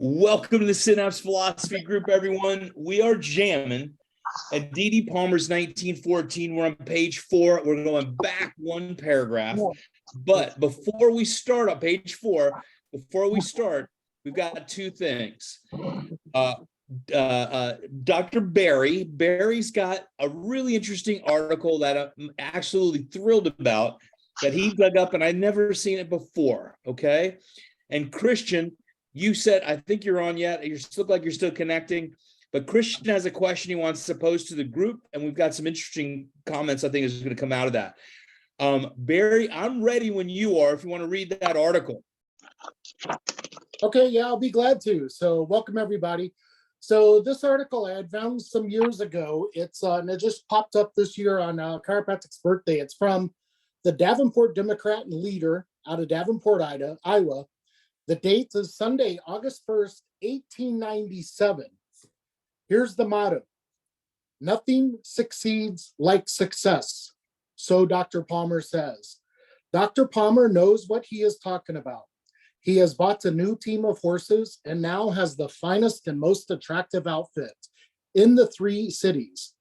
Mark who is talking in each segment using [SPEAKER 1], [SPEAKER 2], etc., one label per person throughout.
[SPEAKER 1] Welcome to the Synapse Philosophy Group, everyone. We are jamming at D.D. Palmer's 1914. We're on page 4. We're going back one paragraph. But before we start on page 4, we've got two things. Dr. Barry's got a really interesting article that I'm absolutely thrilled about that he dug up, and I'd never seen it before, okay? And Christian, you said, I think you're on yet. You look like you're still connecting, but Christian has a question he wants to pose to the group, and we've got some interesting comments I think is going to come out of that. Barry, I'm ready when you are, if you want to read that article.
[SPEAKER 2] Okay, yeah, I'll be glad to. So welcome, everybody. So this article I had found some years ago. And it just popped up this year on Chiropractic's birthday. It's from the Davenport Democrat and Leader out of Davenport, Iowa. The date is Sunday, August 1st, 1897. Here's the motto: nothing succeeds like success. So Dr. Palmer says. Dr. Palmer knows what he is talking about. He has bought a new team of horses and now has the finest and most attractive outfit in the 3 cities.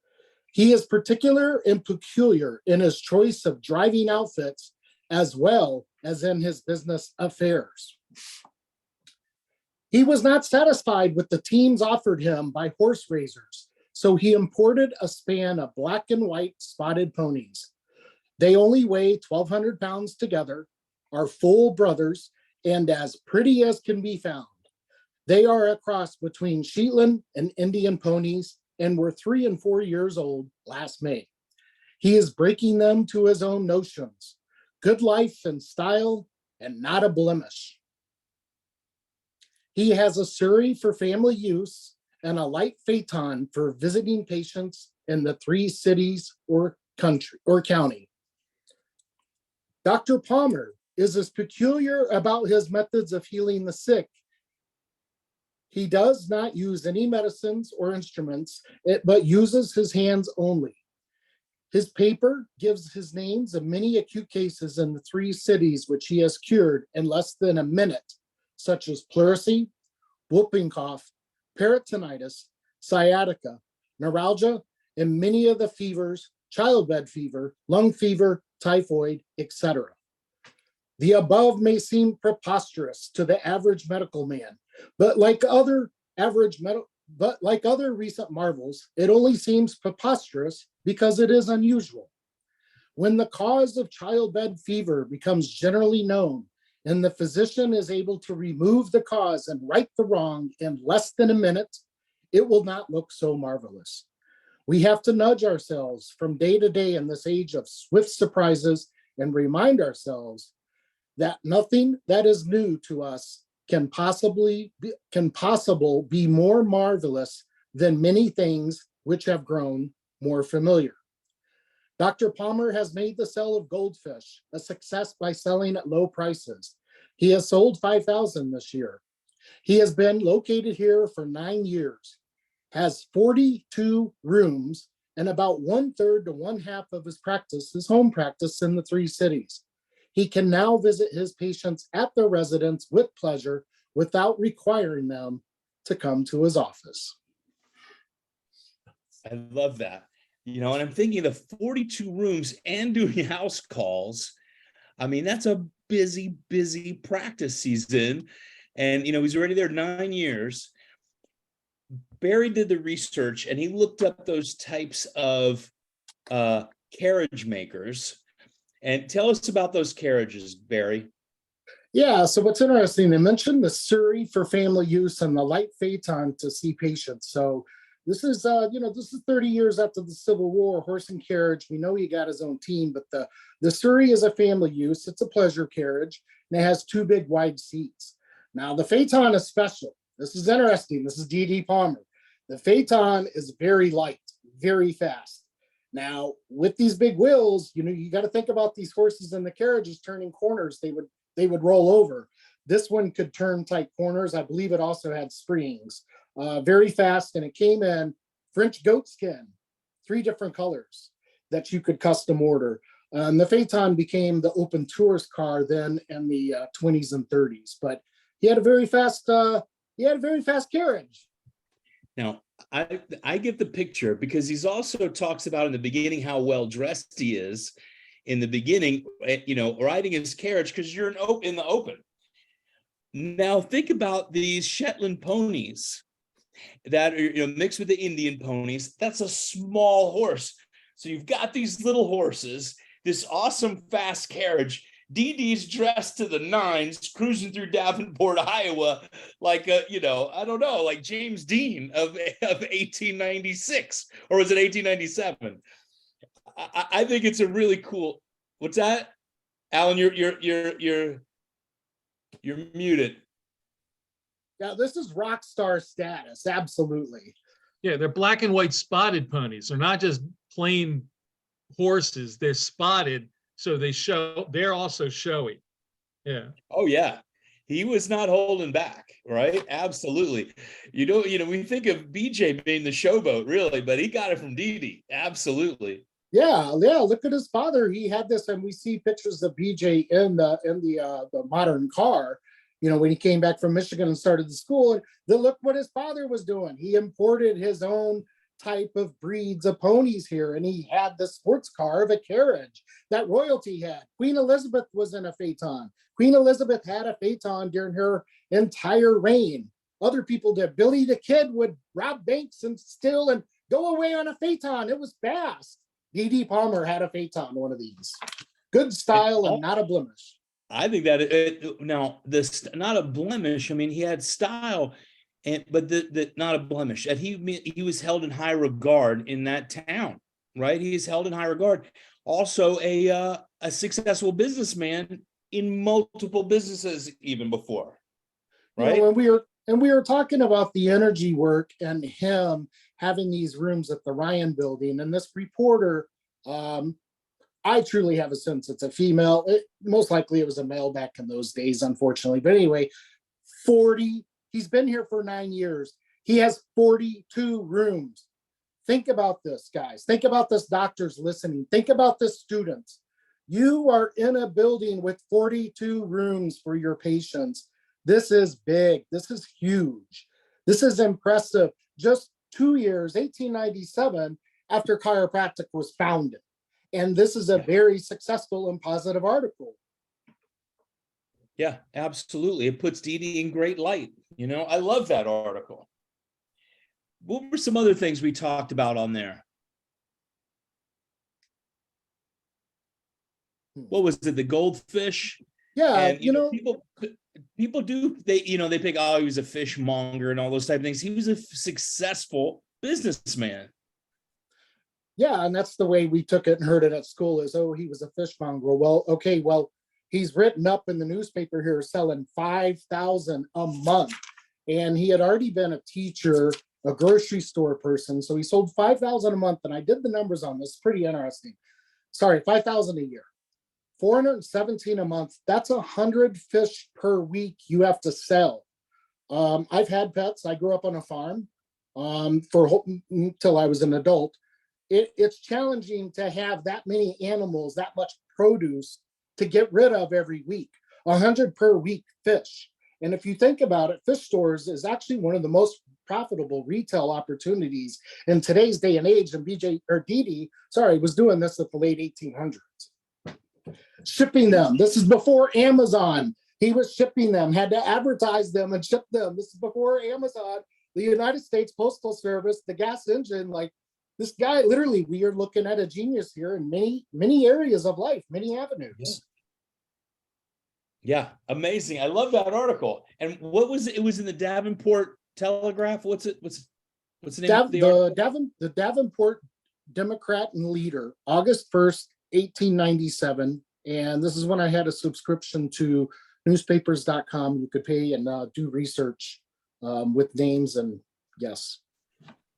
[SPEAKER 2] He is particular and peculiar in his choice of driving outfits as well as in his business affairs. He was not satisfied with the teams offered him by horse raisers, so he imported a span of black and white spotted ponies. They only weigh 1,200 pounds together, are full brothers, and as pretty as can be found. They are a cross between Shetland and Indian ponies and were 3 and 4 years old last May. He is breaking them to his own notions, good life and style, and not a blemish. He has a surrey for family use and a light phaeton for visiting patients in the 3 cities or county. Dr. Palmer is as peculiar about his methods of healing the sick. He does not use any medicines or instruments, but uses his hands only. His paper gives his names of many acute cases in the 3 cities which he has cured in less than a minute, such as pleurisy, whooping cough, peritonitis, sciatica, neuralgia, and many of the fevers, childbed fever, lung fever, typhoid, etc. The above may seem preposterous to the average medical man, but like other recent marvels, it only seems preposterous because it is unusual. When the cause of childbed fever becomes generally known, and the physician is able to remove the cause and right the wrong in less than a minute, it will not look so marvelous. We have to nudge ourselves from day to day in this age of swift surprises and remind ourselves that nothing that is new to us can possibly be more marvelous than many things which have grown more familiar. Dr. Palmer has made the sale of goldfish a success by selling at low prices. He has sold 5,000 this year. He has been located here for 9 years, has 42 rooms, and about 1/3 to 1/2 of his practice is home practice in the 3 cities. He can now visit his patients at their residence with pleasure without requiring them to come to his office.
[SPEAKER 1] I love that. And I'm thinking the 42 rooms and doing house calls. I mean, that's a busy practice season. And, he's already there 9 years. Barry did the research and he looked up those types of carriage makers. And tell us about those carriages, Barry.
[SPEAKER 2] Yeah, so what's interesting, they mentioned the surrey for family use and the light phaeton to see patients. So this is, this is 30 years after the Civil War, horse and carriage. We know he got his own team, but the surrey is a family use. It's a pleasure carriage, and it has 2 big wide seats. Now, the phaeton is special. This is interesting. This is D.D. Palmer. The phaeton is very light, very fast. Now, with these big wheels, you got to think about these horses and the carriages turning corners. They would roll over. This one could turn tight corners. I believe it also had springs. Very fast, and it came in French goat skin, 3 different colors that you could custom order. The Phaeton became the open tourist car then in the 20s and 30s, but he had a very fast He had a very fast carriage.
[SPEAKER 1] Now, I get the picture because he's also talks about in the beginning how well dressed he is in the beginning, riding his carriage because you're in the open. Now think about these Shetland ponies that are mixed with the Indian ponies. That's a small horse. So you've got these little horses, this awesome fast carriage. Dee Dee's dressed to the nines, cruising through Davenport, Iowa, like I don't know, like James Dean of 1896, or was it 1897? I think it's a really cool. What's that, Alan? You're muted.
[SPEAKER 2] Yeah, this is rock star status. Absolutely.
[SPEAKER 3] Yeah, they're black and white spotted ponies. They're not just plain horses. They're spotted, so they're also showy. Yeah.
[SPEAKER 1] Oh yeah. He was not holding back, right? Absolutely. We think of BJ being the showboat, really, but he got it from Dee Dee. Absolutely.
[SPEAKER 2] Yeah. Look at his father. He had this, and we see pictures of BJ in the modern car. When he came back from Michigan and started the school, and look what his father was doing. He imported his own type of breeds of ponies here, and he had the sports car of a carriage that royalty had. Queen Elizabeth was in a phaeton. Queen Elizabeth had a phaeton during her entire reign. Other people did. Billy the Kid would rob banks and steal and go away on a phaeton. It was fast. Dee Dee Palmer had a phaeton, one of these. Good style and not a blemish.
[SPEAKER 1] I think that now this not a blemish. I mean, he had style, but the not a blemish. That he was held in high regard in that town, right? He's held in high regard. Also, a successful businessman in multiple businesses even before, right?
[SPEAKER 2] We were talking about the energy work and him having these rooms at the Ryan Building, and this reporter. I truly have a sense it's a female. Most likely it was a male back in those days, unfortunately. But anyway, 40, he's been here for 9 years. He has 42 rooms. Think about this, guys. Think about this, doctors listening. Think about this, students. You are in a building with 42 rooms for your patients. This is big. This is huge. This is impressive. Just 2 years, 1897, after chiropractic was founded. And this is a very successful and positive article.
[SPEAKER 1] Yeah, absolutely. It puts Dee Dee in great light. I love that article. What were some other things we talked about on there? What was it? The goldfish?
[SPEAKER 2] Yeah,
[SPEAKER 1] and, people do, they pick, oh, he was a fishmonger and all those type of things. He was a successful businessman.
[SPEAKER 2] Yeah, and that's the way we took it and heard it at school is, oh, he was a fishmonger. Well, okay, he's written up in the newspaper here selling 5,000 a month. And he had already been a teacher, a grocery store person. So he sold 5,000 a month. And I did the numbers on this, pretty interesting. Sorry, 5,000 a year. 417 a month. That's 100 fish per week you have to sell. I've had pets. I grew up on a farm till I was an adult. It's challenging to have that many animals, that much produce to get rid of every week. 100 per week fish. And if you think about it, fish stores is actually one of the most profitable retail opportunities in today's day and age. And Dee Dee, was doing this at the late 1800s. Shipping them. This is before Amazon. He was shipping them, had to advertise them and ship them. This is before Amazon, the United States Postal Service, the gas engine, like, this guy, literally, we are looking at a genius here in many, many areas of life, many avenues.
[SPEAKER 1] Yeah, amazing. I love that article. And what was it? It was in the Davenport Telegraph. What's the name of the article?
[SPEAKER 2] The Davenport Democrat and Leader, August 1st, 1897. And this is when I had a subscription to newspapers.com. You could pay and do research with names and yes.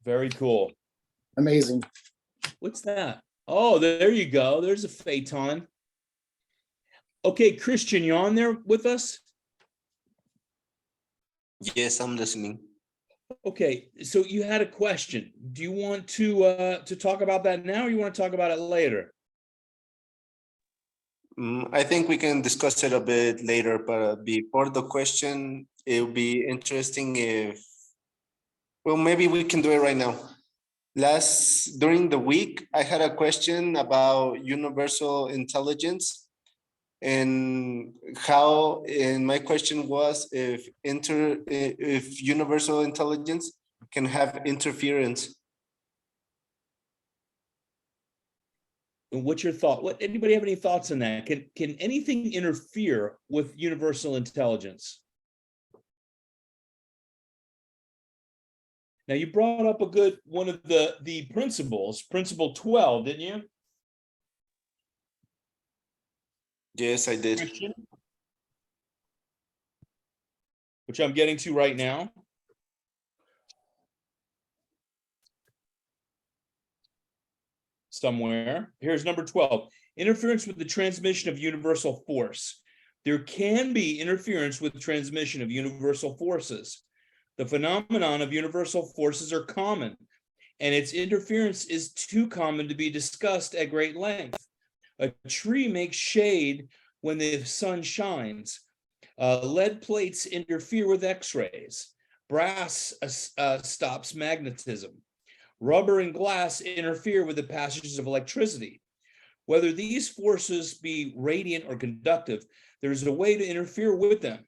[SPEAKER 1] Very cool.
[SPEAKER 2] Amazing.
[SPEAKER 1] What's that? Oh, there you go. There's a phaeton. Okay, Christian, you on there with us?
[SPEAKER 4] Yes, I'm listening.
[SPEAKER 1] Okay, so you had a question. Do you want to talk about that now, or you want to talk about it later?
[SPEAKER 4] I think we can discuss it a bit later, but before the question, it would be interesting if, well, maybe we can do it right now. During the week, I had a question about universal intelligence and how, and my question was if universal intelligence can have interference.
[SPEAKER 1] And what's your thought? Anybody have any thoughts on that? Can anything interfere with universal intelligence? Now you brought up one of the principles, principle 12, didn't you?
[SPEAKER 4] Yes, I did.
[SPEAKER 1] Christian? Which I'm getting to right now. Somewhere. Here's number 12. Interference with the transmission of universal force. There can be interference with transmission of universal forces. The phenomenon of universal forces are common, and its interference is too common to be discussed at great length. A tree makes shade when the sun shines. Lead plates interfere with X-rays. Brass stops magnetism. Rubber and glass interfere with the passages of electricity. Whether these forces be radiant or conductive, there's a way to interfere with them.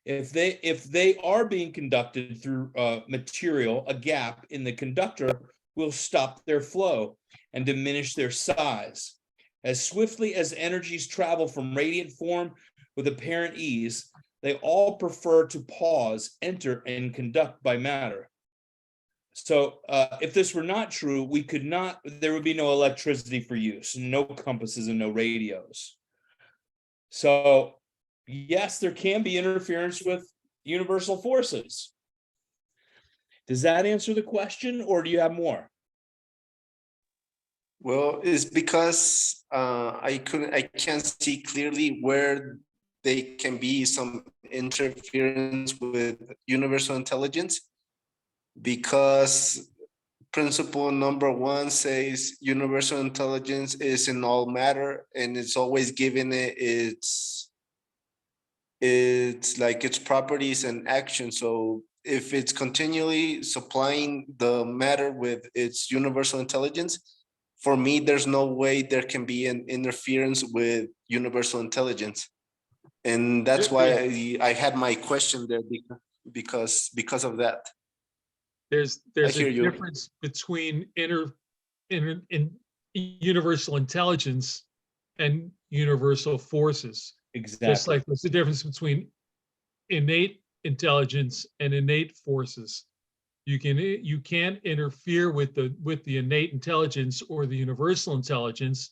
[SPEAKER 1] If they are being conducted through material, a gap in the conductor will stop their flow and diminish their size. As swiftly as energies travel from radiant form with apparent ease, they all prefer to pause, enter, and conduct by matter. So if this were not true, there would be no electricity for use, no compasses and no radios. So yes, there can be interference with universal forces. Does that answer the question, or do you have more?
[SPEAKER 4] Well, it's because I can't see clearly where they can be some interference with universal intelligence, because principle number 1 says universal intelligence is in all matter, and it's always given its properties and action. So if it's continually supplying the matter with its universal intelligence, for me, there's no way there can be an interference with universal intelligence. And that's why I had my question there, because of that.
[SPEAKER 3] There's
[SPEAKER 4] I
[SPEAKER 3] a
[SPEAKER 4] hear you.
[SPEAKER 3] difference between universal intelligence and universal forces.
[SPEAKER 1] Exactly.
[SPEAKER 3] Just like there's a difference between innate intelligence and innate forces. You can't interfere with the innate intelligence or the universal intelligence,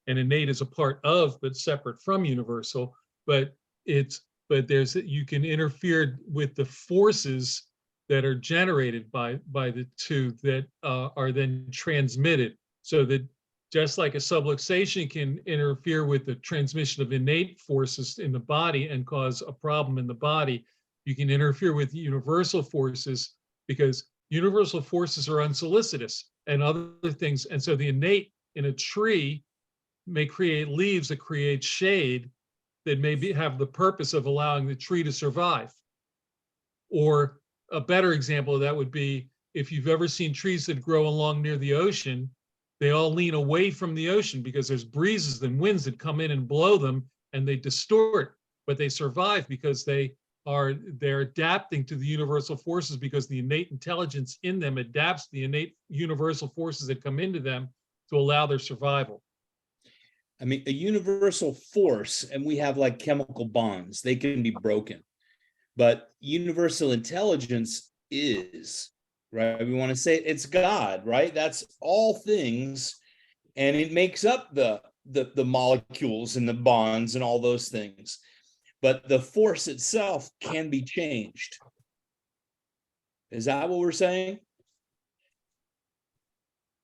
[SPEAKER 3] and innate is a part of but separate from universal. But you can interfere with the forces that are generated by the two that are then transmitted, so that just like a subluxation can interfere with the transmission of innate forces in the body and cause a problem in the body, you can interfere with universal forces, because universal forces are unsolicitous and other things. And so the innate in a tree may create leaves that create shade that may have the purpose of allowing the tree to survive. Or a better example of that would be, if you've ever seen trees that grow along near the ocean, they all lean away from the ocean because there's breezes and winds that come in and blow them, and they distort, but they survive because they're adapting to the universal forces, because the innate intelligence in them adapts to the innate universal forces that come into them to allow their survival.
[SPEAKER 1] I mean, a universal force, and we have like chemical bonds, they can be broken. But universal intelligence is, right? We want to say it's God, right? That's all things, and it makes up the molecules and the bonds and all those things. But the force itself can be changed. Is that what we're saying?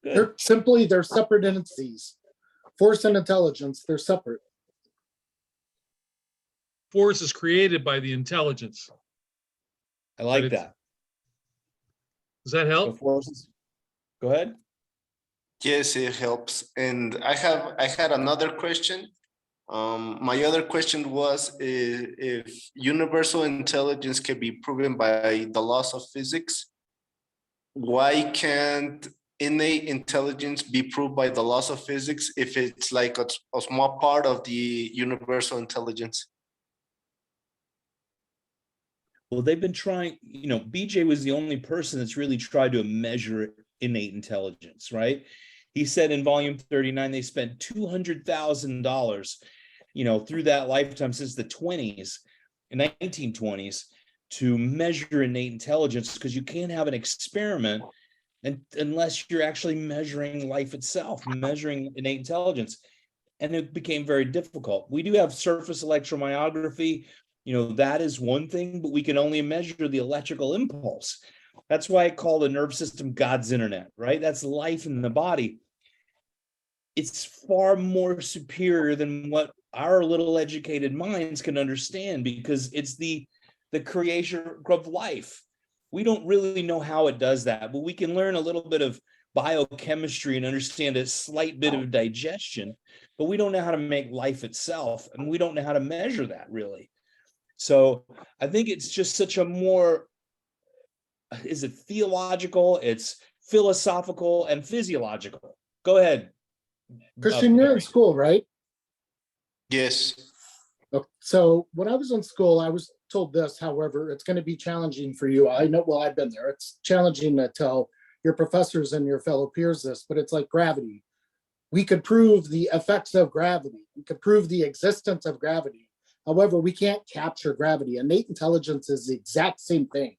[SPEAKER 1] Good.
[SPEAKER 2] They're separate entities. Force and intelligence, they're separate.
[SPEAKER 3] Force is created by the intelligence.
[SPEAKER 1] I like that.
[SPEAKER 3] Does that help?
[SPEAKER 1] Forces. Go ahead.
[SPEAKER 4] Yes, it helps. And I had another question My other question was if universal intelligence can be proven by the laws of physics, why can't innate intelligence be proved by the laws of physics if it's like a small part of the universal intelligence?
[SPEAKER 1] Well, they've been trying, BJ was the only person that's really tried to measure innate intelligence, right? He said in volume 39, they spent $200,000, through that lifetime since the 20s, 1920s, to measure innate intelligence, because you can't have an experiment unless you're actually measuring life itself, measuring innate intelligence. And it became very difficult. We do have surface electromyography, that is one thing, but we can only measure the electrical impulse. That's why I call the nerve system God's internet, right? That's life in the body. It's far more superior than what our little educated minds can understand, because it's the creation of life. We don't really know how it does that, but we can learn a little bit of biochemistry and understand a slight bit of digestion, but we don't know how to make life itself, and we don't know how to measure that really. So I think it's just such a more, is it theological? It's philosophical and physiological. Go ahead.
[SPEAKER 2] Christian, you're in school, right?
[SPEAKER 4] Yes.
[SPEAKER 2] So when I was in school, I was told this, however, it's going to be challenging for you. I know, well, I've been there. It's challenging to tell your professors and your fellow peers this, but it's like gravity. We could prove the effects of gravity. We could prove the existence of gravity. However, we can't capture gravity. Innate intelligence is the exact same thing.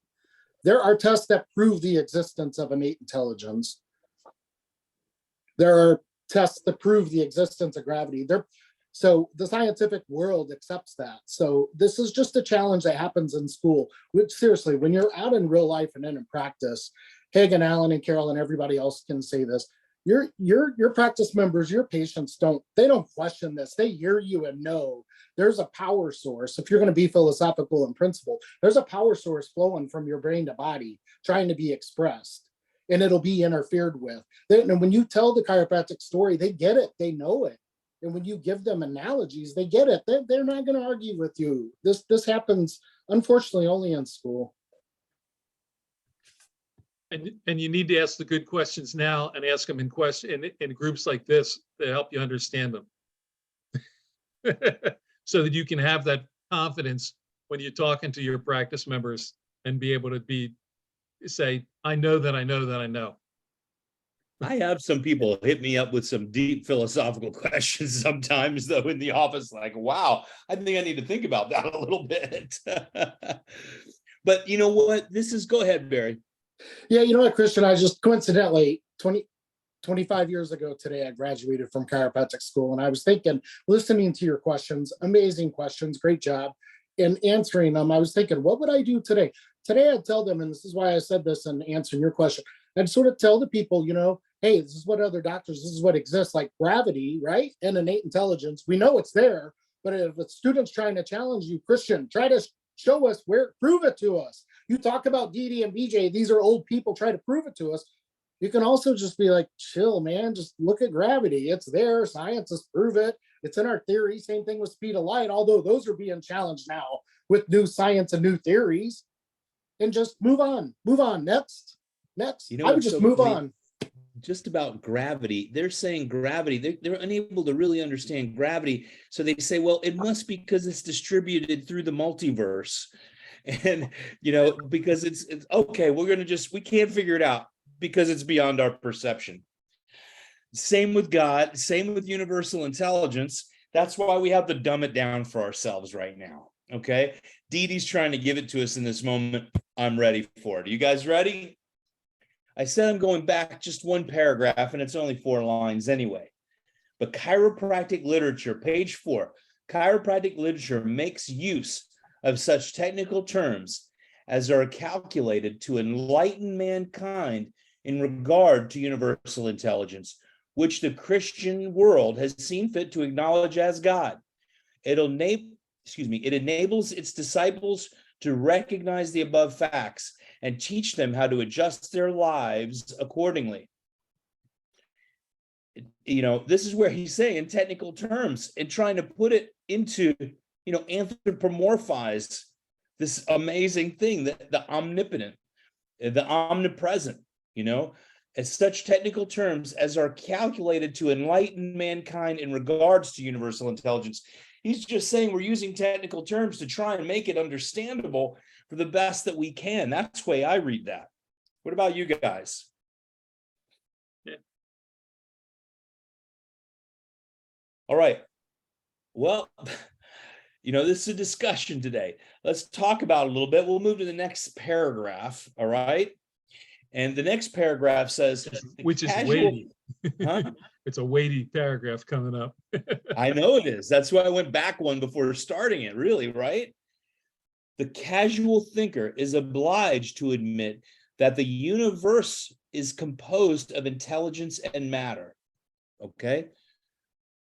[SPEAKER 2] There are tests that prove the existence of innate intelligence. There are tests that prove the existence of gravity. So the scientific world accepts that. So this is just a challenge that happens in school. Which, seriously, when you're out in real life and in practice, Haig and Alan and Carol and everybody else can say this. Your practice members, your patients don't question this. They hear you and know there's a power source. If you're going to be philosophical and principled, there's a power source flowing from your brain to body trying to be expressed, and it'll be interfered with. And when you tell the chiropractic story, they get it, they know it. And when you give them analogies, they get it. They're not going to argue with you. This happens, unfortunately, only in school.
[SPEAKER 3] And you need to ask the good questions now and ask them in groups like this to help you understand them. So that you can have that confidence when you're talking to your practice members and be able to say, I know that I know that I know.
[SPEAKER 1] I have some people hit me up with some deep philosophical questions sometimes, though, in the office, like, wow, I think I need to think about that a little bit. But you know what? Go ahead, Barry.
[SPEAKER 2] Yeah, you know what, Christian, I just coincidentally, 25 years ago today, I graduated from chiropractic school, and I was thinking, listening to your questions, amazing questions, great job, in answering them, I was thinking, what would I do today? Today, I'd tell them, and this is why I said this in answering your question, I'd sort of tell the people, hey, this is what other doctors, this is what exists, like gravity, right? And innate intelligence, we know it's there, but if a student's trying to challenge you, Christian, try to show us prove it to us. You talk about DD and BJ, these are old people, try to prove it to us. You can also just be like, chill, man, just look at gravity. It's there, science has proved it. It's in our theory, same thing with speed of light, although those are being challenged now with new science and new theories. And just move on, next. I would just move on.
[SPEAKER 1] Just about gravity, they're saying gravity, they're unable to really understand gravity. So they say, well, it must be because it's distributed through the multiverse. And, because it's okay, we can't figure it out because it's beyond our perception. Same with God, same with universal intelligence. That's why we have to dumb it down for ourselves right now. Okay. Dee Dee's trying to give it to us in this moment. I'm ready for it. Are you guys ready? I said I'm going back just one paragraph, and it's only 4 lines anyway. But chiropractic literature, page 4, chiropractic literature makes use of such technical terms as are calculated to enlighten mankind in regard to universal intelligence, which the Christian world has seen fit to acknowledge as God. It enables its disciples to recognize the above facts and teach them how to adjust their lives accordingly. this is where he's saying in technical terms and trying to put it into, anthropomorphize this amazing thing, that the omnipotent, the omnipresent, as such technical terms as are calculated to enlighten mankind in regards to universal intelligence. He's just saying we're using technical terms to try and make it understandable for the best that we can. That's the way I read that. What about you guys?
[SPEAKER 3] Yeah.
[SPEAKER 1] All right. Well, this is a discussion today. Let's talk about it a little bit. We'll move to the next paragraph. All right. And the next paragraph says,
[SPEAKER 3] which is
[SPEAKER 1] casual,
[SPEAKER 3] weighty.
[SPEAKER 1] huh?
[SPEAKER 3] It's a weighty paragraph coming up.
[SPEAKER 1] I know it is. That's why I went back one before starting it, really, right? The casual thinker is obliged to admit that the universe is composed of intelligence and matter, okay?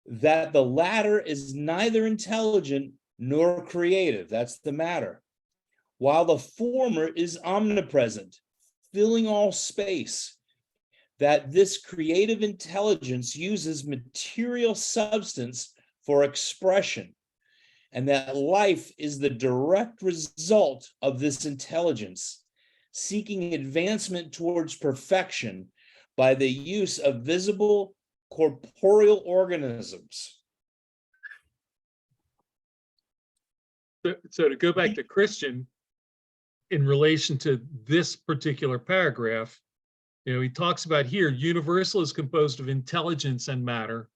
[SPEAKER 1] That the latter is neither intelligent nor creative, that's the matter, while the former is omnipresent, filling all space, that this creative intelligence uses material substance for expression, and that life is the direct result of this intelligence, seeking advancement towards perfection by the use of visible corporeal organisms.
[SPEAKER 3] So to go back to Christian, in relation to this particular paragraph, he talks about here, universal is composed of intelligence and matter,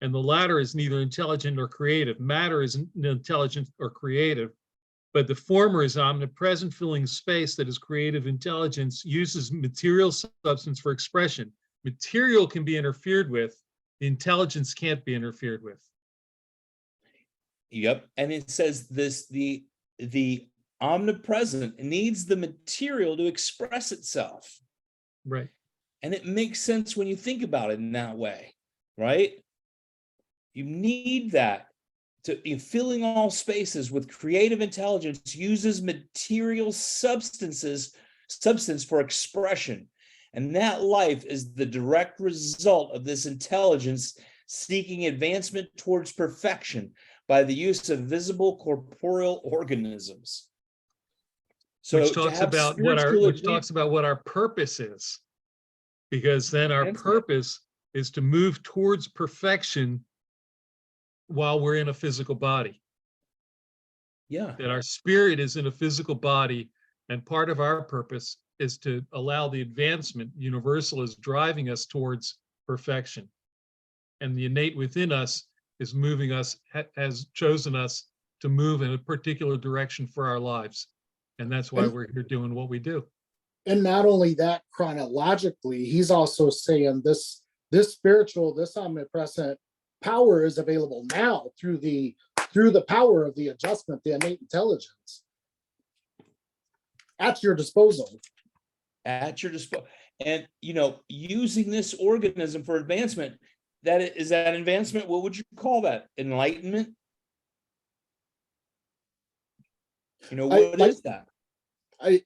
[SPEAKER 3] and the latter is neither intelligent nor creative. Matter is intelligent or creative, but the former is omnipresent, filling space that is creative intelligence, uses material substance for expression. Material can be interfered with, the intelligence can't be interfered with.
[SPEAKER 1] Yep, and it says the omnipresent needs the material to express itself.
[SPEAKER 3] Right.
[SPEAKER 1] And it makes sense when you think about it in that way, right? You need that to filling all spaces with creative intelligence, uses material substance for expression. And that life is the direct result of this intelligence seeking advancement towards perfection by the use of visible corporeal organisms. So
[SPEAKER 3] which talks about what our purpose is, because then our purpose is to move towards perfection while we're in a physical body.
[SPEAKER 1] Yeah.
[SPEAKER 3] That our spirit is in a physical body, and part of our purpose is to allow the advancement. Universal is driving us towards perfection, and the innate within us is moving us, has chosen us to move in a particular direction for our lives. And that's why we're here doing what we do.
[SPEAKER 2] And not only that, chronologically, he's also saying this spiritual, this omnipresent power is available now through the power of the adjustment, the innate intelligence at your disposal.
[SPEAKER 1] At your disposal. And using this organism for advancement, is that advancement, what would you call that? Enlightenment? What is that?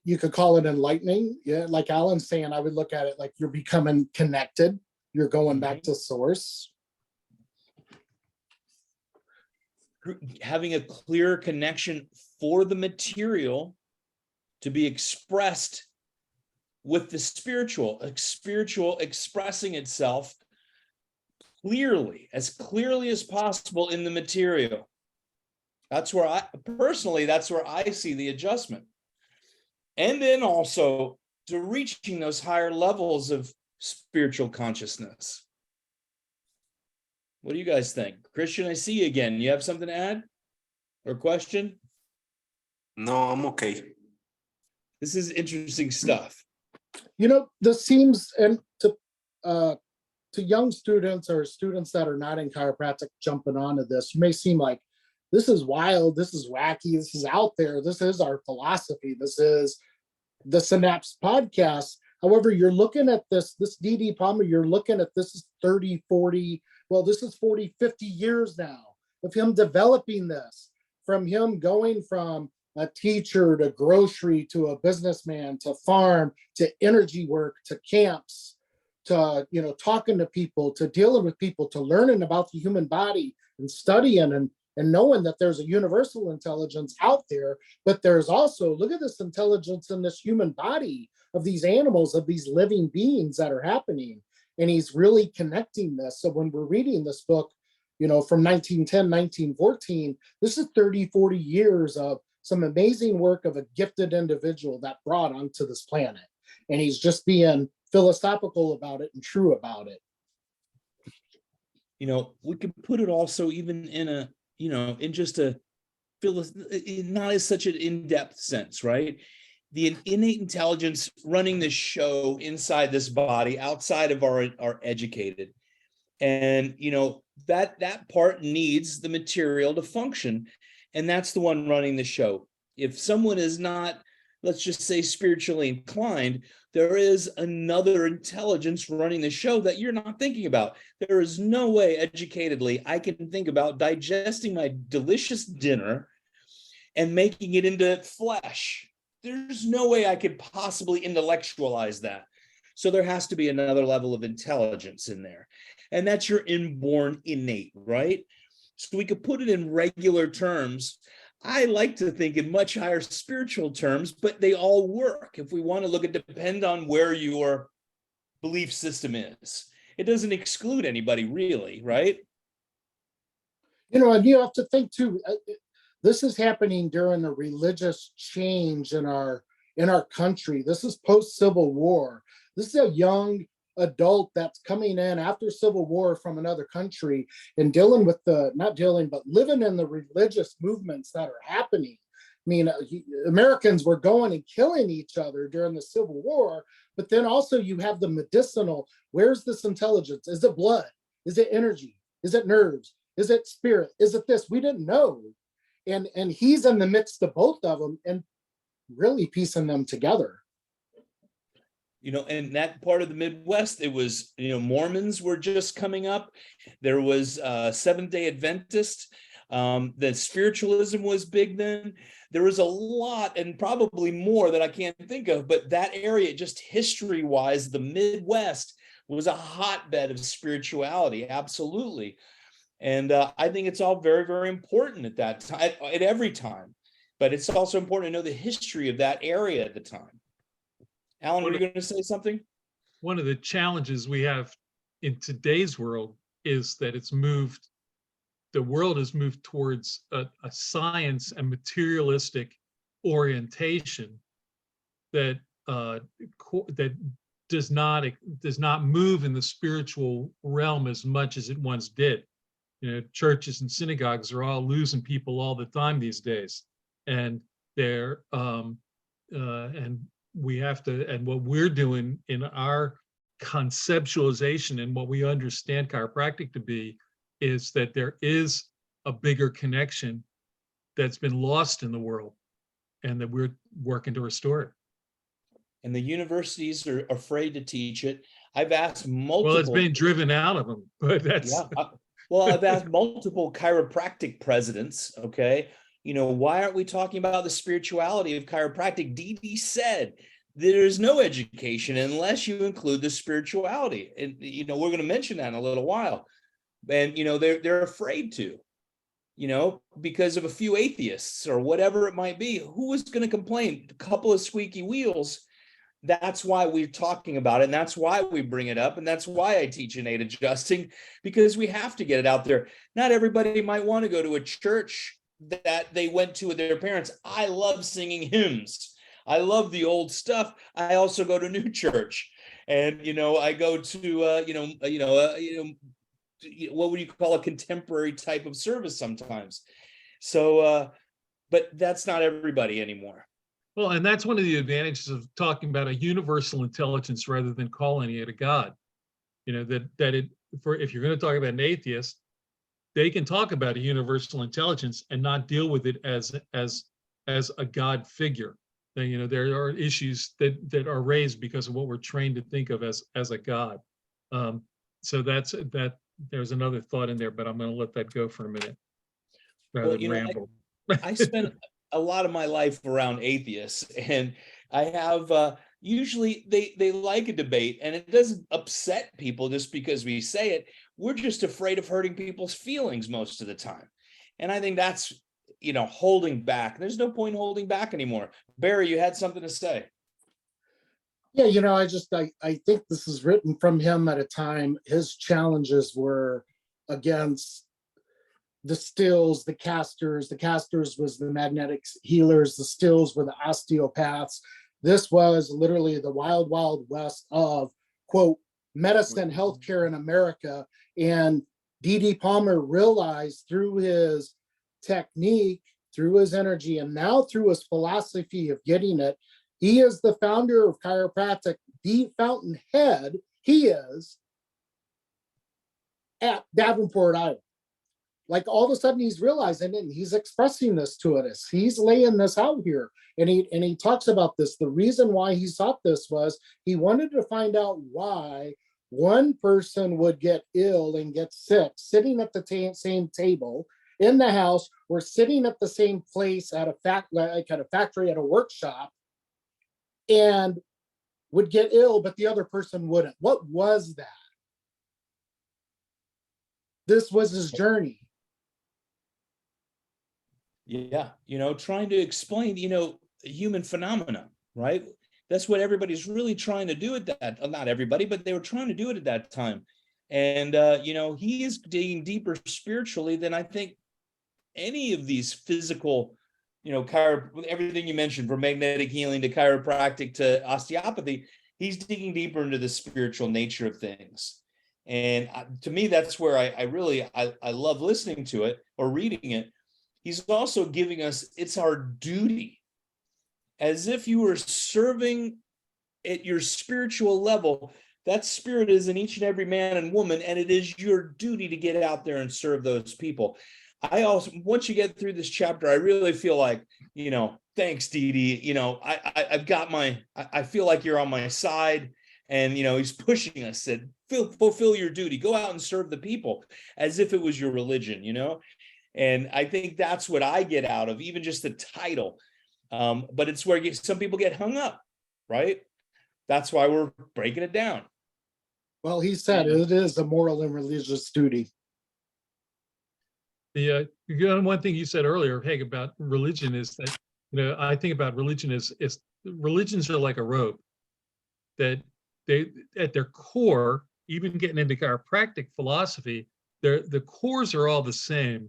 [SPEAKER 2] You could call it enlightening. Yeah, like Alan's saying, I would look at it like you're becoming connected. You're going back to source.
[SPEAKER 1] Having a clear connection for the material to be expressed with the spiritual expressing itself clearly as possible in the material. That's where I see the adjustment. And then also to reaching those higher levels of spiritual consciousness. What do you guys think? Christian, I see you again. You have something to add or question?
[SPEAKER 4] No, I'm okay.
[SPEAKER 1] This is interesting stuff.
[SPEAKER 2] This seems, and to young students or students that are not in chiropractic jumping onto this, you may seem like this is wild, this is wacky, this is out there, this is our philosophy, this is the Synapse podcast. However, you're looking at this D.D. Palmer, you're looking at this is 30, 40, well, this is 40, 50 years now of him developing this, from him going from a teacher to grocery to a businessman to farm to energy work to camps to, talking to people, to dealing with people, to learning about the human body and studying and knowing that there's a universal intelligence out there, but there's also, look at this intelligence in this human body of these animals, of these living beings that are happening. And he's really connecting this. So when we're reading this book, from 1910, 1914, this is 30, 40 years of some amazing work of a gifted individual that brought onto this planet. And he's just being philosophical about it and true about it.
[SPEAKER 1] We could put it also even in a, in just a, not as such an in-depth sense, right? The innate intelligence running the show inside this body, outside of our educated. And, that part needs the material to function. And that's the one running the show. If someone is not, let's just say, spiritually inclined, there is another intelligence running the show that you're not thinking about. There is no way educatedly I can think about digesting my delicious dinner and making it into flesh. There's no way I could possibly intellectualize that. So there has to be another level of intelligence in there. And that's your inborn innate, right? So we could put it in regular terms. I like to think in much higher spiritual terms, but they all work. If we want to look at, depend on where your belief system is. It doesn't exclude anybody really, right?
[SPEAKER 2] And you have to think too, this is happening during a religious change in our country. This is post-Civil War. This is a young adult that's coming in after Civil War from another country and dealing with but living in the religious movements that are happening. I mean, Americans were going and killing each other during the Civil War, but then also you have the medicinal. Where's this intelligence? Is it blood? Is it energy? Is it nerves? Is it spirit? Is it this? We didn't know. And he's in the midst of both of them and really piecing them together.
[SPEAKER 1] In that part of the Midwest, it was, Mormons were just coming up. There was Seventh-day Adventist. The spiritualism was big then. There was a lot and probably more that I can't think of, but that area, just history-wise, the Midwest was a hotbed of spirituality, absolutely. And I think it's all very, very important at that time, at every time. But it's also important to know the history of that area at the time. Alan, were you going to say something?
[SPEAKER 3] One of the challenges we have in today's world is that the world has moved towards a science and materialistic orientation that does not move in the spiritual realm as much as it once did. Churches and synagogues are all losing people all the time these days, and we have to, and what we're doing in our conceptualization and what we understand chiropractic to be is that there is a bigger connection that's been lost in the world and that we're working to restore it.
[SPEAKER 1] And the universities are afraid to teach it. I've asked multiple.
[SPEAKER 3] Well, it's been driven out of them, but that's.
[SPEAKER 1] Yeah. Well, I've asked multiple chiropractic presidents, okay, why aren't we talking about the spirituality of chiropractic? Dee said there's no education unless you include the spirituality. And, we're going to mention that in a little while. And, they're afraid to, because of a few atheists or whatever it might be. Who is going to complain? A couple of squeaky wheels. That's why we're talking about it. And that's why we bring it up. And that's why I teach innate adjusting, because we have to get it out there. Not everybody might want to go to a church that they went to with their parents. I love singing hymns. I love the old stuff. I also go to new church, and I go to what would you call a contemporary type of service sometimes. So, but that's not everybody anymore.
[SPEAKER 3] Well, and that's one of the advantages of talking about a universal intelligence rather than calling it a God. If you're going to talk about an atheist, they can talk about a universal intelligence and not deal with it as a God figure. There are issues that are raised because of what we're trained to think of as a God. So there's another thought in there, but I'm going to let that go for a minute rather than ramble.
[SPEAKER 1] I spent a lot of my life around atheists, and I have usually they like a debate, and it doesn't upset people just because we say it. We're just afraid of hurting people's feelings most of the time. And I think that's, holding back. There's no point holding back anymore. Barry, you had something to say.
[SPEAKER 2] Yeah, I think this is written from him at a time. His challenges were against the stills, the casters. The casters was the magnetic healers. The stills were the osteopaths. This was literally the wild, wild west of, quote, medicine, healthcare in America. And D.D. Palmer realized through his technique, through his energy, and now through his philosophy of getting it, he is the founder of chiropractic, the fountainhead. He is at Davenport, Iowa. Like all of a sudden he's realizing it, and he's expressing this to us. He's laying this out here, and he talks about this. The reason why he sought this was he wanted to find out why one person would get ill and get sick sitting at the same table in the house, or sitting at the same place at a factory, at a workshop, and would get ill, but the other person wouldn't. What was that? This was his journey.
[SPEAKER 1] Yeah, trying to explain, human phenomena, right? That's what everybody's really trying to do at that. Not everybody, but they were trying to do it at that time. And, he is digging deeper spiritually than I think any of these physical, everything you mentioned, from magnetic healing to chiropractic to osteopathy. He's digging deeper into the spiritual nature of things. And to me, that's where I really love listening to it or reading it. He's also giving us, it's our duty, as if you were serving at your spiritual level. That spirit is in each and every man and woman, and it is your duty to get out there and serve those people. I also, once you get through this chapter, I really feel like, thanks, Dee. I've got I feel like you're on my side, and, he's pushing us, said, fulfill your duty, go out and serve the people, as if it was your religion, And I think that's what I get out of even just the title. But it's where some people get hung up, right? That's why we're breaking it down.
[SPEAKER 2] Well, he said it is a moral and religious duty.
[SPEAKER 3] The one thing you said earlier, Haig, about religion is that, I think about religion is religions are like a rope, that they, at their core, even getting into chiropractic philosophy, the cores are all the same.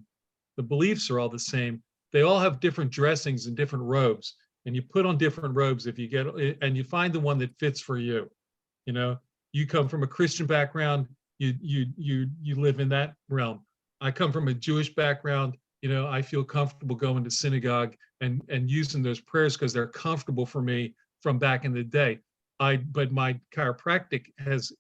[SPEAKER 3] The beliefs are all the same. They all have different dressings and different robes, and you put on different robes if you get, and you find the one that fits for you. You come from a Christian background, you live in that realm. I come from a Jewish background. I feel comfortable going to synagogue and using those prayers because they're comfortable for me from back in the day. But my chiropractic has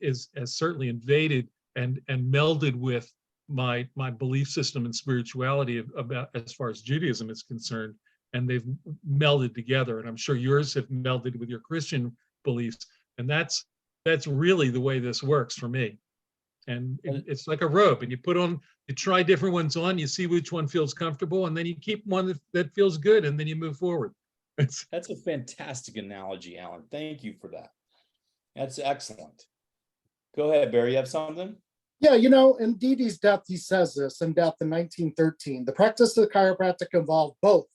[SPEAKER 3] certainly invaded and melded with my belief system and spirituality about as far as Judaism is concerned, and they've melded together. And I'm sure yours have melded with your Christian beliefs, and that's really the way this works for me. And it's like a robe, and you try different ones on, you see which one feels comfortable, and then you keep one that feels good, and then you move forward.
[SPEAKER 1] That's a fantastic analogy, Alan. Thank you for that. That's excellent. Go ahead, Barry. You have something?
[SPEAKER 2] Yeah, in Didi's death, he says this in death in 1913. The practice of chiropractic involved both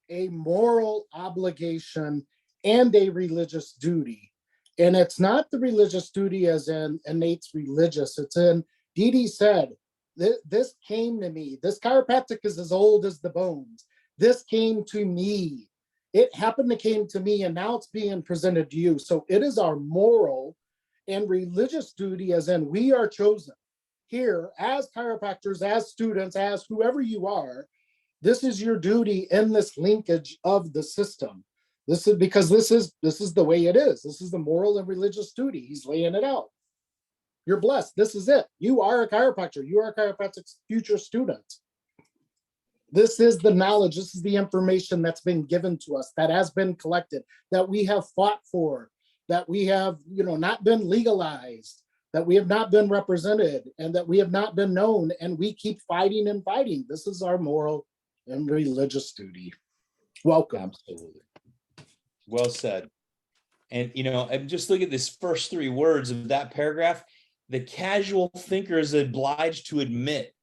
[SPEAKER 2] a moral obligation and a religious duty. And it's not the religious duty as in innate's religious. It's in, Didi said, this came to me. This chiropractic is as old as the bones. This came to me. It happened to came to me, and now it's being presented to you. So it is our moral and religious duty, as in we are chosen here as chiropractors, as students, as whoever you are. This is your duty in this linkage of the system. This is because this is the way it is. This is the moral and religious duty. He's laying it out. You're blessed. This is it. You are a chiropractor. You are a chiropractic's future student. This is the knowledge. This is the information that's been given to us, that has been collected, that we have fought for, that we have, not been legalized, that we have not been represented, and that we have not been known. And we keep fighting and fighting. This is our moral and religious duty. Welcome.
[SPEAKER 1] Absolutely. Well said. And, and just look at this first three words of that paragraph. The casual thinker is obliged to admit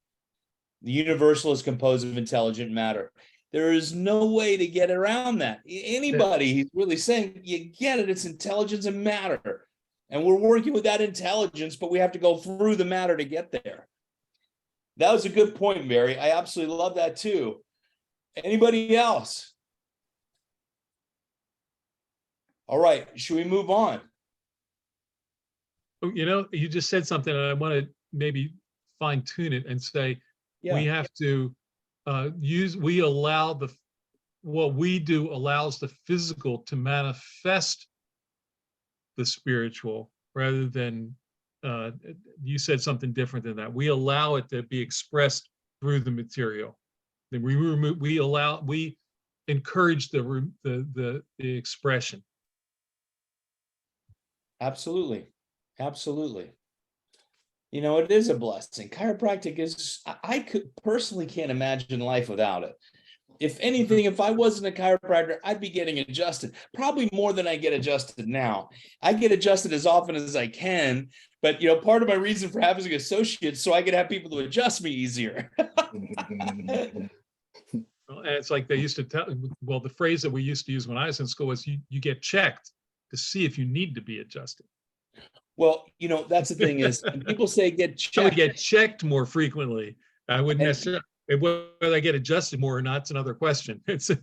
[SPEAKER 1] the universal is composed of intelligent matter. There is no way to get around that. Anybody, he's really saying, you get it, it's intelligence and matter. And we're working with that intelligence, but we have to go through the matter to get there. That was a good point, Mary. I absolutely love that too. Anybody else? All right, should we move on?
[SPEAKER 3] You just said something, and I want to maybe fine tune it and say, we have to what we do allows the physical to manifest the spiritual, rather than, you said something different than that. We allow it to be expressed through the material. Then we encourage the expression.
[SPEAKER 1] Absolutely. Absolutely. It is a blessing. Chiropractic is, I could personally can't imagine life without it. If anything, if I wasn't a chiropractor, I'd be getting adjusted, probably more than I get adjusted now. I get adjusted as often as I can, but part of my reason for having associates so I could have people to adjust me easier.
[SPEAKER 3] And it's like they used to tell, well, the phrase that we used to use when I was in school was you get checked to see if you need to be adjusted.
[SPEAKER 1] Well, that's the thing is, people say get checked.
[SPEAKER 3] I would get checked more frequently. I wouldn't necessarily, whether I get adjusted more or not, it's another question. It's
[SPEAKER 1] a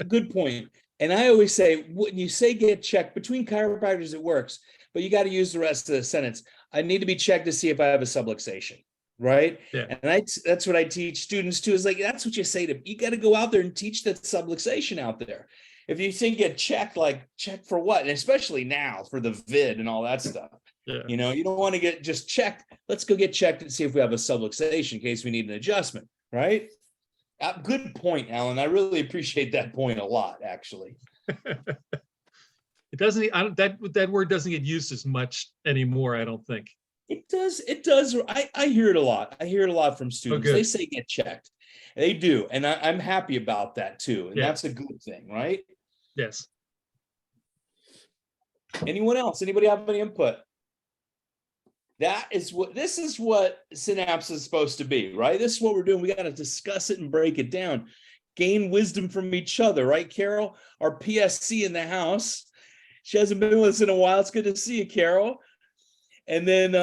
[SPEAKER 1] good point. And I always say, when you say get checked, between chiropractors, it works, but you got to use the rest of the sentence. I need to be checked to see if I have a subluxation, right?
[SPEAKER 3] Yeah.
[SPEAKER 1] And that's what I teach students too, is like, that's what you say to them. You got to go out there and teach that subluxation out there. If you say get checked, like check for what? And especially now for the vid and all that stuff.
[SPEAKER 3] Yeah.
[SPEAKER 1] You don't want to get just checked. Let's go get checked and see if we have a subluxation in case we need an adjustment, right? Good point, Alan. I really appreciate that point a lot, actually.
[SPEAKER 3] It doesn't, that word doesn't get used as much anymore, I don't think.
[SPEAKER 1] It does. I hear it a lot. I hear it a lot from students.
[SPEAKER 3] Okay.
[SPEAKER 1] They say get checked. They do. And I'm happy about that too. And that's a good thing, right?
[SPEAKER 3] Yes.
[SPEAKER 1] Anyone else? Anybody have any input? This is what Synapse is supposed to be, right? This is what we're doing. We got to discuss it and break it down, gain wisdom from each other, right, Carol? Our PSC in the house. She hasn't been with us in a while. It's good to see you, Carol. And then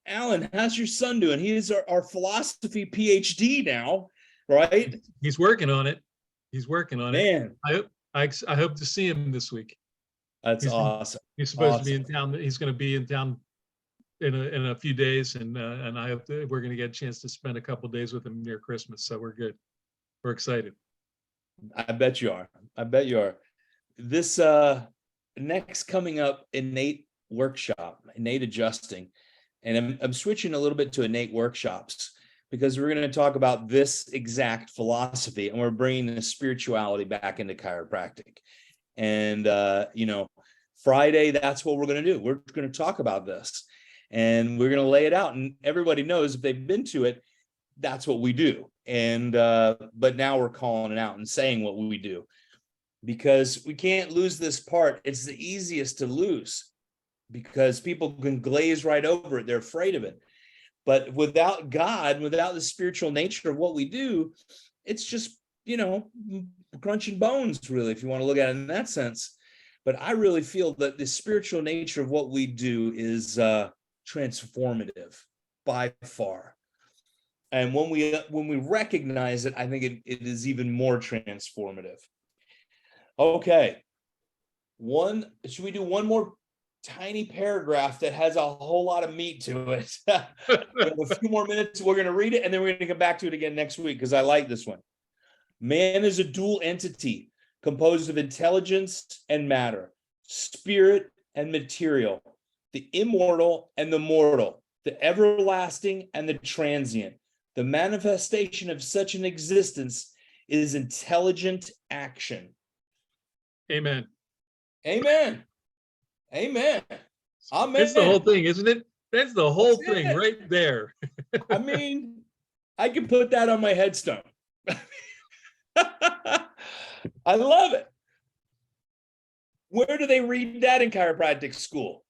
[SPEAKER 1] Alan, how's your son doing? He is our philosophy PhD now, right?
[SPEAKER 3] He's working on it.
[SPEAKER 1] Man.
[SPEAKER 3] I hope to see him this week.
[SPEAKER 1] That's awesome.
[SPEAKER 3] He's supposed to be in town. He's going to be in town in a few days, and I hope that we're going to get a chance to spend a couple of days with him near Christmas. So we're good. We're excited.
[SPEAKER 1] I bet you are. This next coming up, innate workshop, innate adjusting, and I'm switching a little bit to innate workshops because we're going to talk about this exact philosophy, and we're bringing the spirituality back into chiropractic. And Friday, that's what we're going to do. We're going to talk about this, and we're going to lay it out. And everybody knows if they've been to it, that's what we do. And but now we're calling it out and saying what we do, because we can't lose this part. It's the easiest to lose because people can glaze right over it. They're afraid of it. But without God, without the spiritual nature of what we do, it's just, crunching bones, really, if you want to look at it in that sense. But I really feel that the spiritual nature of what we do is transformative by far. And when we recognize it, I think it is even more transformative. Okay. Should we do one more tiny paragraph that has a whole lot of meat to it? We have a few more minutes. We're going to read it, and then we're going to come back to it again next week because I like this one. Man is a dual entity composed of intelligence and matter, spirit and material, the immortal and the mortal, the everlasting and the transient. The manifestation of such an existence is intelligent action.
[SPEAKER 3] Amen.
[SPEAKER 1] Amen. Amen. Amen.
[SPEAKER 3] That's the whole thing, isn't it? That's the whole thing right there.
[SPEAKER 1] I mean, I can put that on my headstone. I love it. Where do they read that in chiropractic school?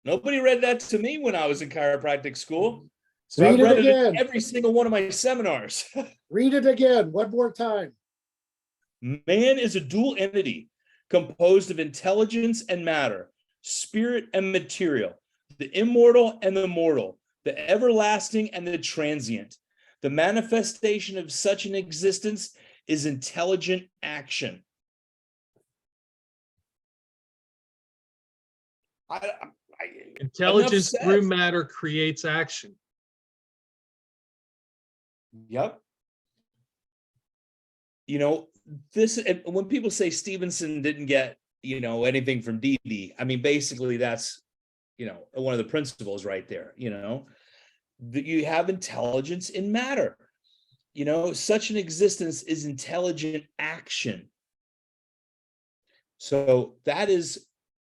[SPEAKER 1] Nobody read that to me when I was in chiropractic school. So
[SPEAKER 2] Read
[SPEAKER 1] I read
[SPEAKER 2] it
[SPEAKER 1] it in
[SPEAKER 2] again.
[SPEAKER 1] every single one of my seminars.
[SPEAKER 2] Read it again, one more time.
[SPEAKER 1] Man is a dual entity composed of intelligence and matter, spirit and material, the immortal and the mortal, the everlasting and the transient. The manifestation of such an existence is intelligent action.
[SPEAKER 3] Intelligence
[SPEAKER 1] enough
[SPEAKER 3] through
[SPEAKER 1] said.
[SPEAKER 3] matter creates action.
[SPEAKER 1] Yep. You know, this, when people say Stevenson didn't get, you know, anything from Dee, I mean, basically that's, you know, one of the principles right there, you know, that you have intelligence in matter. You know, such an existence is intelligent action. So that is,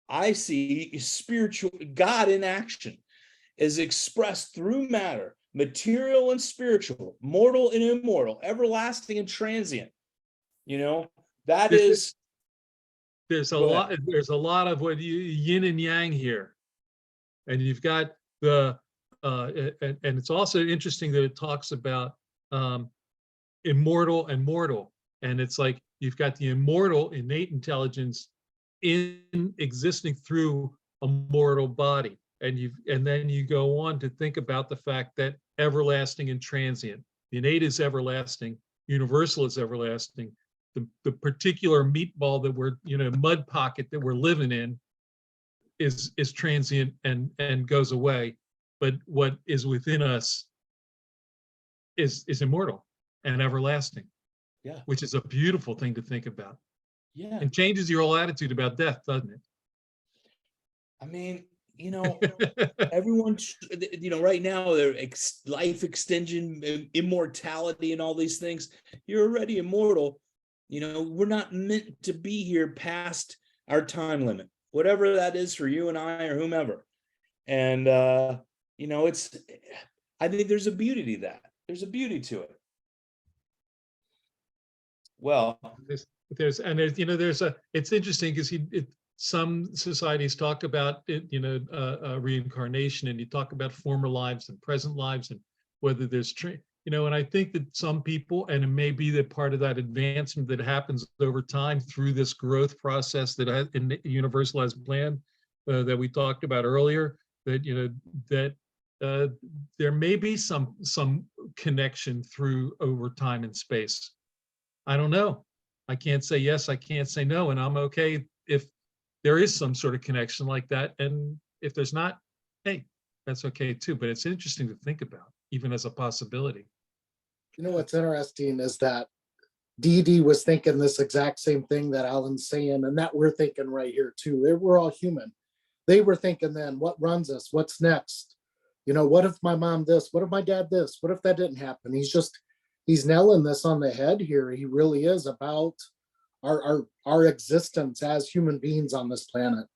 [SPEAKER 1] I see spiritual God in action is expressed through matter, material and spiritual, mortal and immortal, everlasting and transient. You know, that is.
[SPEAKER 3] There's a lot of what yin and yang here. And you've got the, and it's also interesting that it talks about immortal and mortal. And it's like, you've got the immortal innate intelligence in existing through a mortal body. And then you go on to think about the fact that everlasting and transient, the innate is everlasting, universal is everlasting. The particular meatball that we're, you know, mud pocket that we're living in is transient and goes away. But what is within us is immortal and everlasting.
[SPEAKER 1] Yeah.
[SPEAKER 3] Which is a beautiful thing to think about.
[SPEAKER 1] Yeah.
[SPEAKER 3] And changes your whole attitude about death, doesn't it?
[SPEAKER 1] I mean, you know, everyone, you know, right now, they're life extension, immortality, and all these things. You're already immortal. You know, we're not meant to be here past our time limit, whatever that is for you and I or whomever. And, you know, I think there's a beauty to that. There's a beauty to it. Well,
[SPEAKER 3] there's it's interesting because some societies talk about it, you know, reincarnation, and you talk about former lives and present lives and whether there's, you know, and I think that some people, and it may be that part of that advancement that happens over time through this growth process that Universal has planned, that we talked about earlier, that, you know, that there may be some connection through over time and space. I don't know. I can't say yes, I can't say no, and I'm okay if there is some sort of connection like that. And if there's not, hey, that's okay too. But it's interesting to think about, even as a possibility.
[SPEAKER 2] You know, what's interesting is that Dee was thinking this exact same thing that Alan's saying, and that we're thinking right here too. We're all human. They were thinking then, what runs us? What's next? You know, what if my mom this? What if my dad this? What if that didn't happen? He's nailing this on the head here. He really is about our existence as human beings on this planet.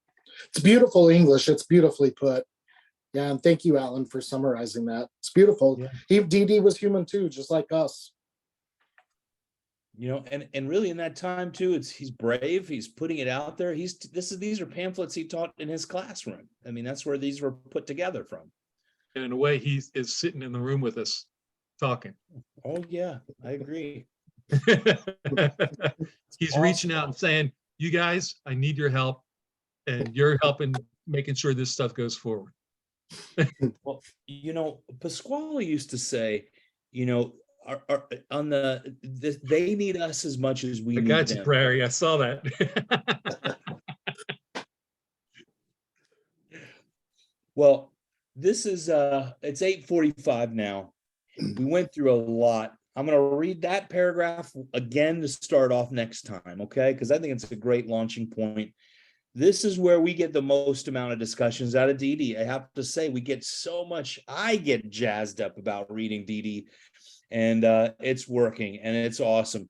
[SPEAKER 2] It's beautiful English. It's beautifully put. Yeah, and thank you, Alan, for summarizing that. It's beautiful. Yeah. Dee was human too, just like us.
[SPEAKER 1] You know, and really in that time too, he's brave. He's putting it out there. These are pamphlets he taught in his classroom. I mean, that's where these were put together from.
[SPEAKER 3] And in a way, he is sitting in the room with us, talking.
[SPEAKER 1] Oh yeah, I agree.
[SPEAKER 3] He's awesome. Reaching out and saying, you guys, I need your help, and you're helping making sure this stuff goes forward.
[SPEAKER 1] Well, you know, Pasquale used to say, you know, they need us as much as we need them. I got you,
[SPEAKER 3] Prairie. I saw that.
[SPEAKER 1] Well, this is it's 8:45 now. We went through a lot. I'm going to read that paragraph again to start off next time, okay? Because I think it's a great launching point. This is where we get the most amount of discussions out of Dee. I have to say, we get so much. I get jazzed up about reading Dee, and it's working, and it's awesome.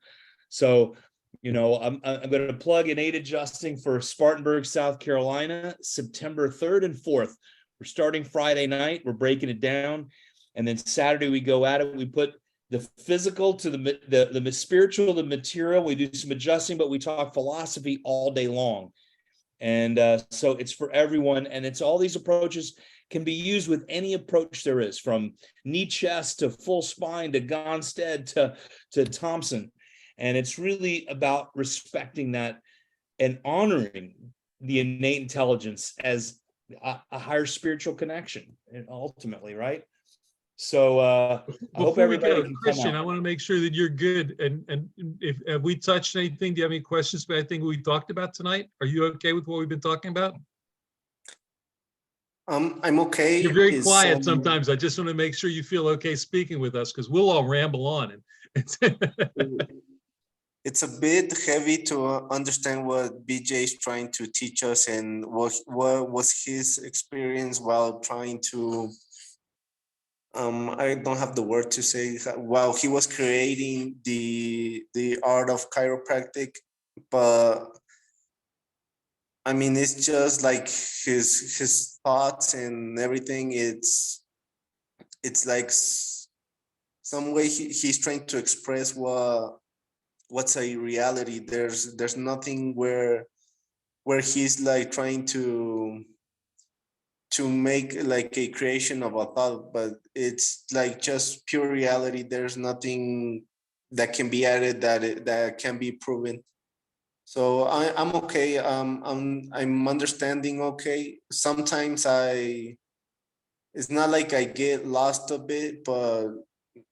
[SPEAKER 1] So, you know, I'm going to plug Innate Adjusting for Spartanburg, South Carolina, September 3rd and 4th. We're starting Friday night. We're breaking it down. And then Saturday we go at it. We put the physical to the spiritual, the material. We do some adjusting, but we talk philosophy all day long. And so it's for everyone. And it's all these approaches can be used with any approach there is, from knee chest to full spine to Gonstead to Thompson. And it's really about respecting that and honoring the innate intelligence as a higher spiritual connection, and ultimately, right? So I hope
[SPEAKER 3] Before we
[SPEAKER 1] everybody
[SPEAKER 3] go,
[SPEAKER 1] can come
[SPEAKER 3] Christian, I
[SPEAKER 1] out.
[SPEAKER 3] want to make sure that you're good. And if have we touched anything, do you have any questions about anything we talked about tonight? Are you okay with what we've been talking about?
[SPEAKER 4] I'm okay.
[SPEAKER 3] You're very
[SPEAKER 4] Is
[SPEAKER 3] quiet sometimes. I just want to make sure you feel okay speaking with us, because we'll all ramble on. And
[SPEAKER 4] it's a bit heavy to understand what BJ is trying to teach us and what was his experience while trying to I don't have the word to say, while he was creating the art of chiropractic, but I mean it's just like his thoughts and everything. It's like some way he's trying to express what's a reality. There's nothing where he's like trying to make like a creation of a thought, but it's like just pure reality. There's nothing that can be added that can be proven. So I'm okay. I'm understanding okay. Sometimes it's not like I get lost a bit, but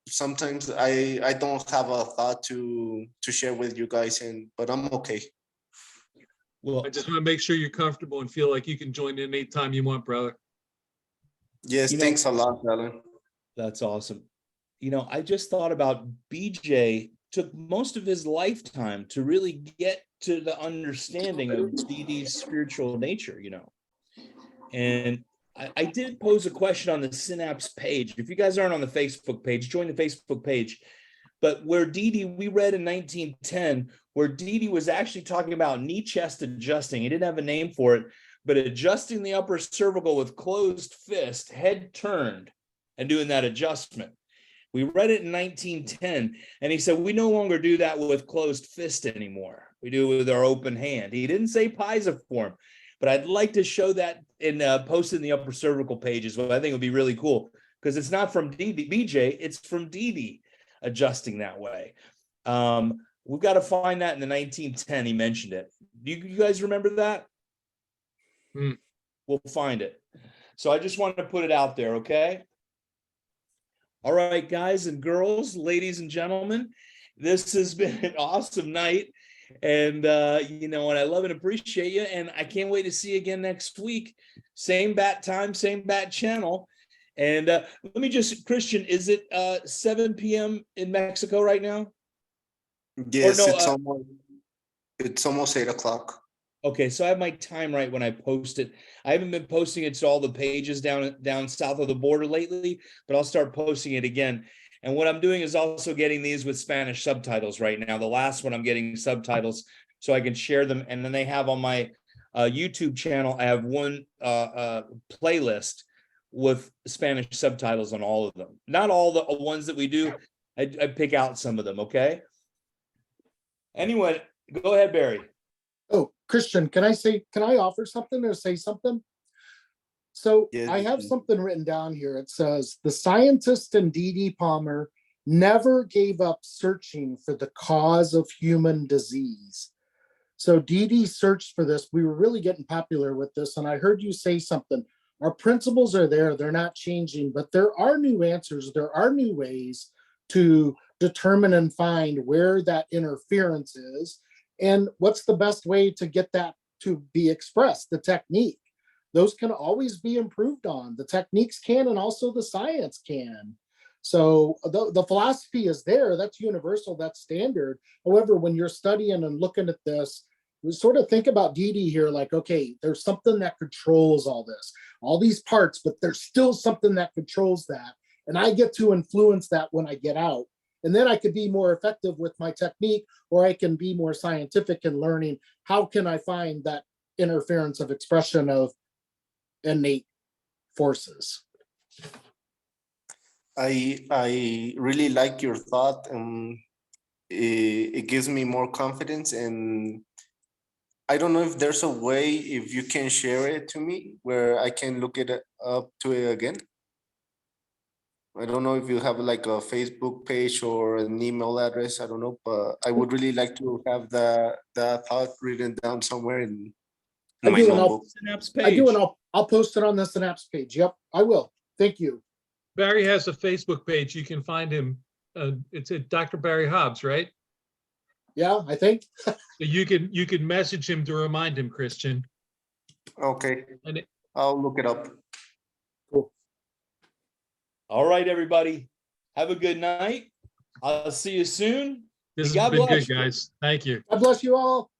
[SPEAKER 4] sometimes I don't have a thought to share with you guys, but I'm okay.
[SPEAKER 1] Well,
[SPEAKER 3] I just want to make sure you're comfortable and feel like you can join in anytime you want, brother.
[SPEAKER 4] Yes,
[SPEAKER 1] you know,
[SPEAKER 4] thanks a lot, Alan.
[SPEAKER 1] that's awesome. I just thought about BJ took most of his lifetime to really get to the understanding of DD's spiritual nature, And I did pose a question on the Synapse page. If you guys aren't on the Facebook page, join the Facebook page. But where Didi, we read in 1910, where Didi was actually talking about knee chest adjusting. He didn't have a name for it, but adjusting the upper cervical with closed fist, head turned, and doing that adjustment. We read it in 1910, and he said, we no longer do that with closed fist anymore. We do it with our open hand. He didn't say piezoform, but I'd like to show that and post it in the upper cervical pages. Well, I think it would be really cool because it's not from BJ, it's from Didi adjusting that way. We've got to find that in the 1910. He mentioned it. Do you guys remember that? We'll find it. So I just wanted to put it out there, okay? All right, guys and girls, ladies and gentlemen, this has been an awesome night. And, and I love and appreciate you. And I can't wait to see you again next week. Same bat time, same bat channel. And let me just, Christian, is it 7 p.m. in Mexico right now?
[SPEAKER 4] Yes, no, it's almost 8 o'clock.
[SPEAKER 1] Okay, so I have my time right when I post it. I haven't been posting it to all the pages down south of the border lately, but I'll start posting it again. And what I'm doing is also getting these with Spanish subtitles right now. The last one I'm getting subtitles so I can share them. And then they have on my YouTube channel, I have one playlist with Spanish subtitles on all of them. Not all the ones that we do. I pick out some of them, okay? Anyway, go ahead, Barry.
[SPEAKER 2] Oh, Christian, can I offer something or say something? So
[SPEAKER 4] yes,
[SPEAKER 2] I have something written down here. It says, the scientist in D.D. Palmer never gave up searching for the cause of human disease. So D.D. searched for this. We were really getting popular with this. And I heard you say something. Our principles are there. They're not changing, but there are new answers. There are new ways to determine and find where that interference is. And what's the best way to get that to be expressed? The technique. Those can always be improved on. The techniques can, and also the science can. So the philosophy is there. That's universal. That's standard. However, when you're studying and looking at this, we sort of think about DD here like, okay, there's something that controls all this, all these parts, but there's still something that controls that. And I get to influence that when I get out. And then I could be more effective with my technique, or I can be more scientific in learning how can I find that interference of expression of innate forces.
[SPEAKER 4] I really like your thought, and it gives me more confidence, and I don't know if there's a way if you can share it to me where I can look it up to it again. I don't know if you have like a Facebook page or an email address. I don't know, but I would really like to have the thought written down somewhere in
[SPEAKER 2] I
[SPEAKER 4] my
[SPEAKER 2] do, and
[SPEAKER 4] notebook.
[SPEAKER 1] Synapse
[SPEAKER 2] I do,
[SPEAKER 1] page.
[SPEAKER 2] and I'll post it on the Synapse page. Yep, I will. Thank you.
[SPEAKER 3] Barry has a Facebook page. You can find him. It's at Dr. Barry Hobbs, right?
[SPEAKER 2] Yeah, I think.
[SPEAKER 3] So you can message him to remind him, Christian.
[SPEAKER 4] Okay,
[SPEAKER 3] And
[SPEAKER 4] I'll look it up.
[SPEAKER 2] Cool.
[SPEAKER 1] All right, everybody. Have a good night. I'll see you soon.
[SPEAKER 3] this has
[SPEAKER 1] God
[SPEAKER 3] been
[SPEAKER 1] bless
[SPEAKER 3] good,
[SPEAKER 1] you.
[SPEAKER 3] guys. Thank you.
[SPEAKER 2] God bless you all.